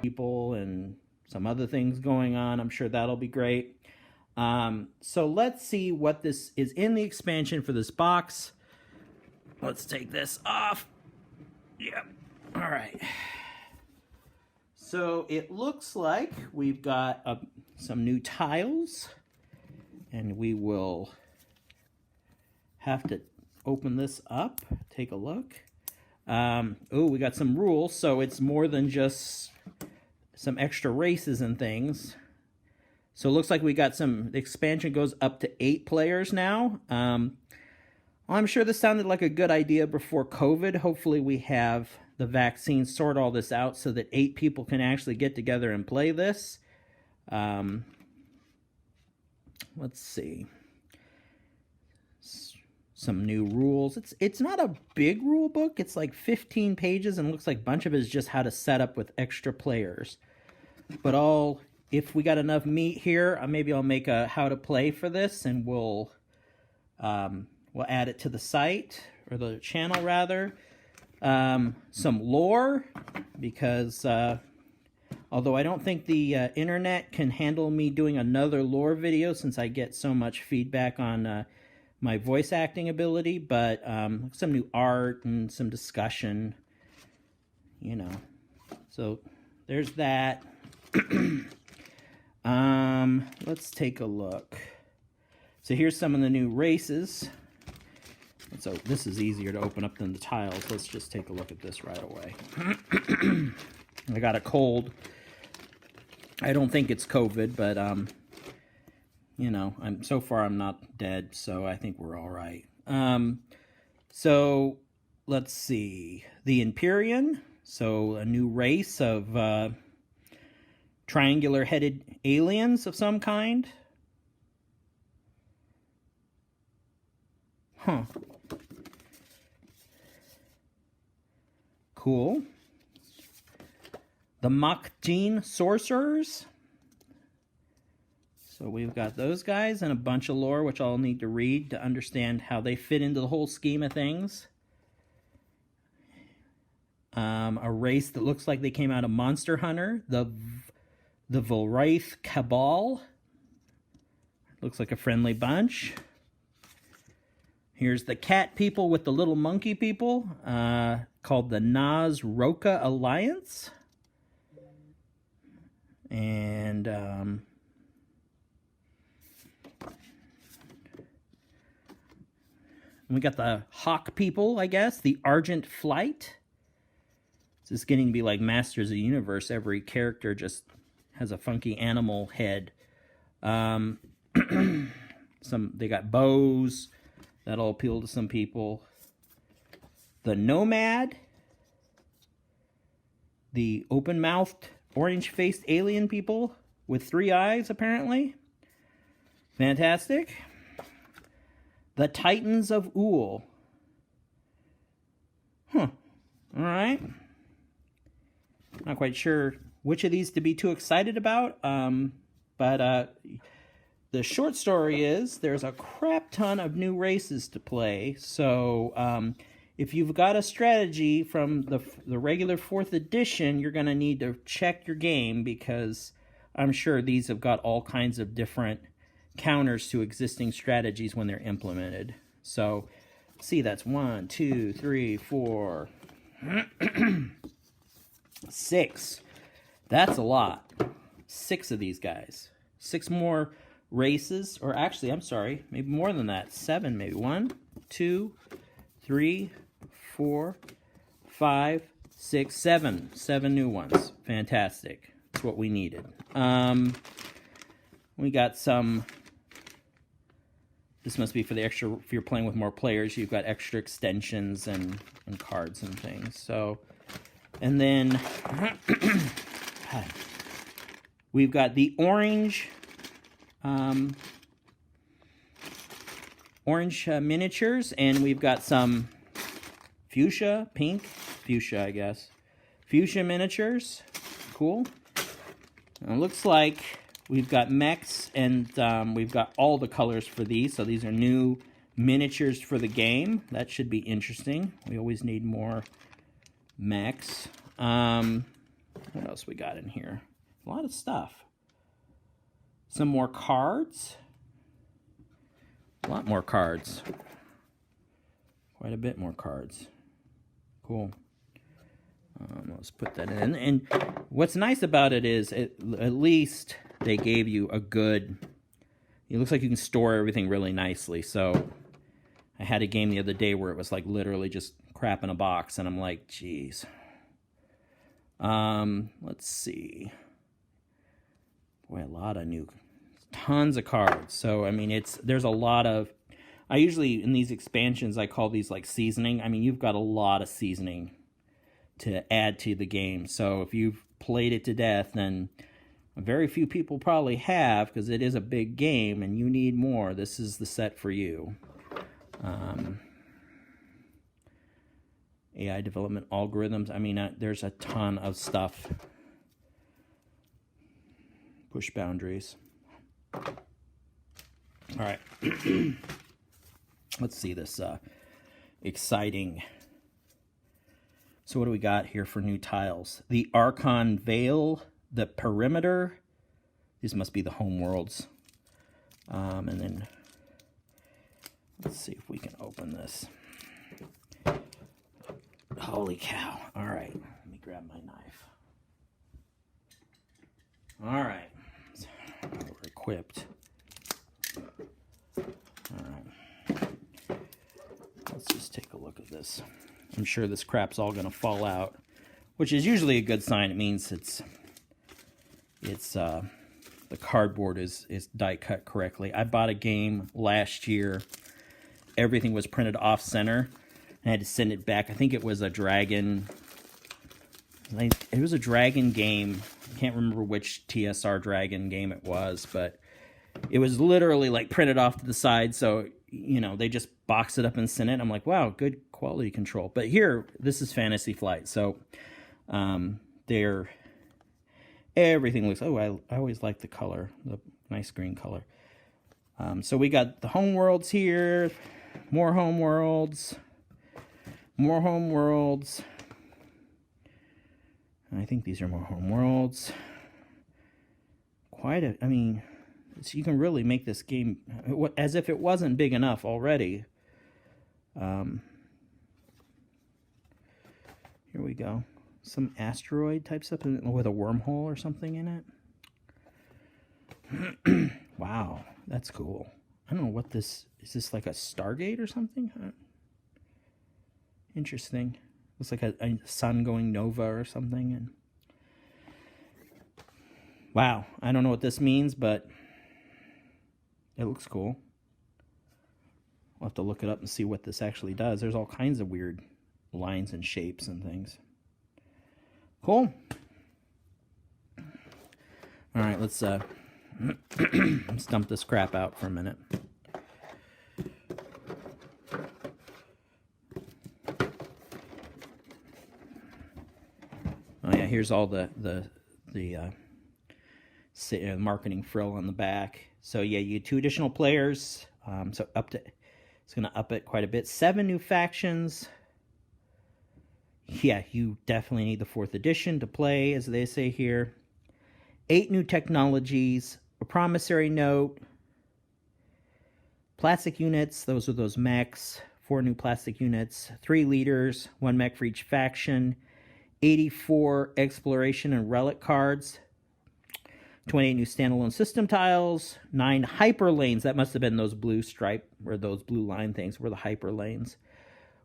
people and some other things going on. I'm sure that'll be great. So let's see what this is in the expansion for this box. Let's take this off. Yep. All right. So it looks like we've got some new tiles, and we will have to open this up, take a look. Oh, we got some rules, so it's more than just some extra races and things. So it looks like we got the expansion goes up to 8 players now. I'm sure this sounded like a good idea before COVID. Hopefully we have the vaccine sort all this out so that 8 people can actually get together and play this. Let's see. Some new rules. It's not a big rule book. It's like 15 pages and looks like a bunch of it is just how to set up with extra players. But if we got enough meat here, maybe I'll make a how to play for this, and we'll add it to the site, or the channel rather. Some lore, because although I don't think the internet can handle me doing another lore video since I get so much feedback on my voice acting ability, but some new art and some discussion, you know. So there's that. Let's take a look. So here's some of the new races. So this is easier to open up than the tiles. Let's just take a look at this right away. I got a cold. I don't think it's COVID, but you know, so far I'm not dead, so I think we're all right. So let's see. The Imperium, so a new race of triangular-headed aliens of some kind. Huh. Cool. The Makjeen Sorcerers. So we've got those guys and a bunch of lore, which I'll need to read to understand how they fit into the whole scheme of things. A race that looks like they came out of Monster Hunter. The Volraith Cabal. Looks like a friendly bunch. Here's the cat people with the little monkey people, called the Naz Roka Alliance. And we got the hawk people, I guess, the Argent Flight. This is getting to be like Masters of the Universe. Every character just has a funky animal head. They got bows. That'll appeal to some people. The Nomad. The open-mouthed, orange-faced alien people with 3 eyes, apparently. Fantastic. The Titans of Ool. Huh. Alright. Not quite sure which of these to be too excited about. But the short story is there's a crap ton of new races to play. So if you've got a strategy from the regular 4th edition, you're going to need to check your game, because I'm sure these have got all kinds of different counters to existing strategies when they're implemented. So see, that's 1, 2, 3, 4, 6. That's a lot. 6 of these guys. 6 more races, or actually, I'm sorry, maybe more than that. 7, maybe. 1, 2, 3, 4, 5, 6, 7. 7 new ones. Fantastic. That's what we needed. We got some. This must be for the extra. If you're playing with more players, you've got extra extensions and cards and things. So, and then we've got the orange. Orange miniatures, and we've got some fuchsia, I guess. Fuchsia miniatures. Cool. And it looks like we've got mechs, and we've got all the colors for these. So these are new miniatures for the game. That should be interesting. We always need more mechs. What else we got in here? A lot of stuff. Some more cards. A lot more cards. Quite a bit more cards. Cool. Let's put that in. And what's nice about it is at least they gave you a good... It looks like you can store everything really nicely. So I had a game the other day where it was like literally just crap in a box. And I'm like, geez. Let's see. Boy, a lot of tons of cards. So, I mean, there's a lot of... I usually, in these expansions, I call these like seasoning. I mean, you've got a lot of seasoning to add to the game. So if you've played it to death, then very few people probably have, because it is a big game and you need more. This is the set for you. AI development algorithms. I mean, there's a ton of stuff. Push boundaries. All right. Let's see this exciting. So what do we got here for new tiles? The Archon Veil, the Perimeter. These must be the home worlds. And then let's see if we can open this. Holy cow. All right. Let me grab my knife. All right. We're equipped. All right. Let's just take a look at this. I'm sure this crap's all going to fall out, which is usually a good sign. It means the cardboard is die cut correctly. I bought a game last year. Everything was printed off center. I had to send it back. I think it was a dragon. It was a dragon game. I can't remember which TSR dragon game it was, but it was literally like printed off to the side. So, you know, they just box it up and send it. I'm like, wow, good quality control. But here, this is Fantasy Flight. So, everything looks, I always like the color, the nice green color. So we got the home worlds here, more home worlds. More home worlds. I think these are more home worlds. I mean, so you can really make this game as if it wasn't big enough already. Here we go. Some asteroid type stuff with a wormhole or something in it. Wow, that's cool. I don't know what this is. This like a Stargate or something? Interesting. Looks like a sun going nova or something. And wow, I don't know what this means, but it looks cool. I'll have to look it up and see what this actually does. There's all kinds of weird lines and shapes and things. Cool. All right, let's dump this crap out for a minute. Oh yeah, here's all the marketing frill on the back. So yeah, you get 2 additional players. So it's going to up it quite a bit. 7 new factions. Yeah, you definitely need the 4th edition to play, as they say here. 8 new technologies. A promissory note. Plastic units. Those are those mechs. 4 new plastic units. 3 leaders. 1 mech for each faction. 84 exploration and relic cards, 28 new standalone system tiles, 9 hyper lanes. That must have been those blue stripe or those blue line things were the hyper lanes.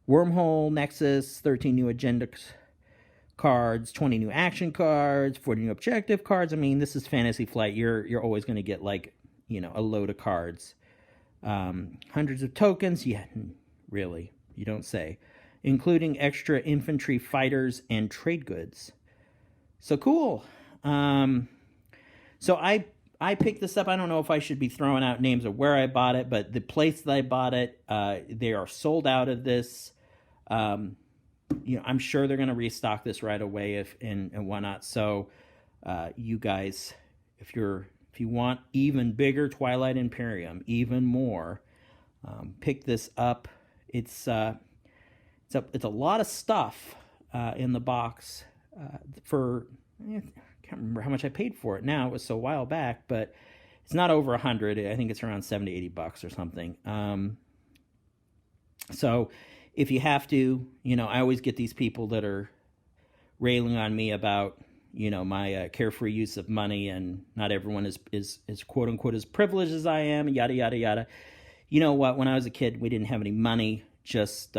Wormhole Nexus, 13 new agenda cards, 20 new action cards, 40 new objective cards. I mean, this is Fantasy Flight. You're always going to get like, you know, a load of cards. Hundreds of tokens. Yeah, really, you don't say. Including extra infantry fighters and trade goods. So cool. So I picked this up. I don't know if I should be throwing out names of where I bought it, but the place that I bought it, they are sold out of this. You know, I'm sure they're going to restock this right away and whatnot. So you guys, if you want even bigger Twilight Imperium, even more, pick this up. It's a lot of stuff in the box for I can't remember how much I paid for it now. It was so a while back, but it's not over 100. I think it's around 70, $80 or something. So if you have to, I always get these people that are railing on me about, my carefree use of money, and not everyone is quote unquote as privileged as I am, yada, yada, yada. You know what? When I was a kid, we didn't have any money. Just,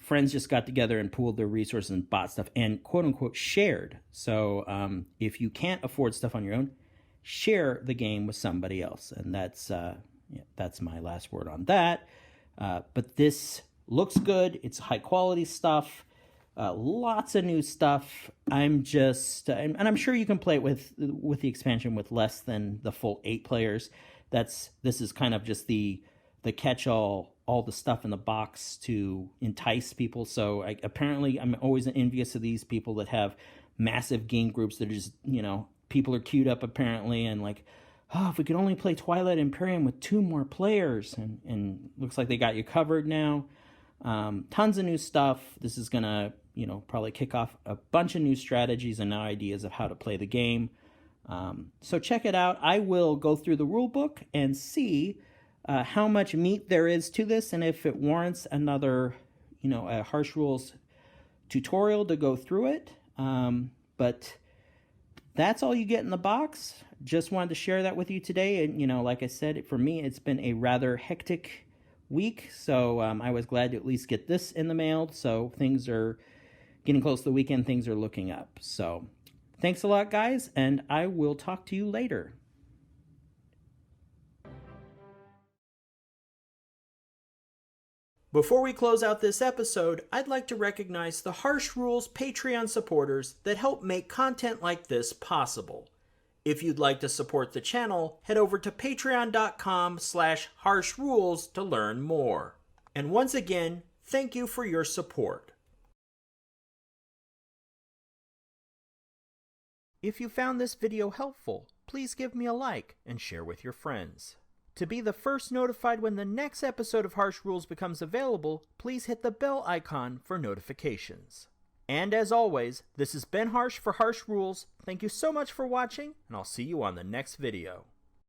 friends just got together and pooled their resources and bought stuff and quote unquote shared. So if you can't afford stuff on your own, share the game with somebody else. And that's my last word on that. But this looks good. It's high quality stuff. Lots of new stuff. I'm just, and I'm sure you can play it with the expansion with less than the full 8 players. This is kind of just the catch-all, all the stuff in the box to entice people. So apparently I'm always envious of these people that have massive game groups that are just, people are queued up apparently, and like, oh, if we could only play Twilight Imperium with 2 more players, and looks like they got you covered now. Tons of new stuff. This is gonna, probably kick off a bunch of new strategies and ideas of how to play the game. So check it out. I will go through the rule book and see how much meat there is to this, and if it warrants another, a Harsh Rules tutorial to go through it. But that's all you get in the box. Just wanted to share that with you today. And, like I said, for me, it's been a rather hectic week. So I was glad to at least get this in the mail. So things are getting close to the weekend. Things are looking up. So thanks a lot, guys, and I will talk to you later. Before we close out this episode, I'd like to recognize the Harsh Rules Patreon supporters that help make content like this possible. If you'd like to support the channel, head over to patreon.com/harshrules to learn more. And once again, thank you for your support. If you found this video helpful, please give me a like and share with your friends. To be the first notified when the next episode of Harsh Rules becomes available, please hit the bell icon for notifications. And as always, this has been Harsh for Harsh Rules. Thank you so much for watching, and I'll see you on the next video.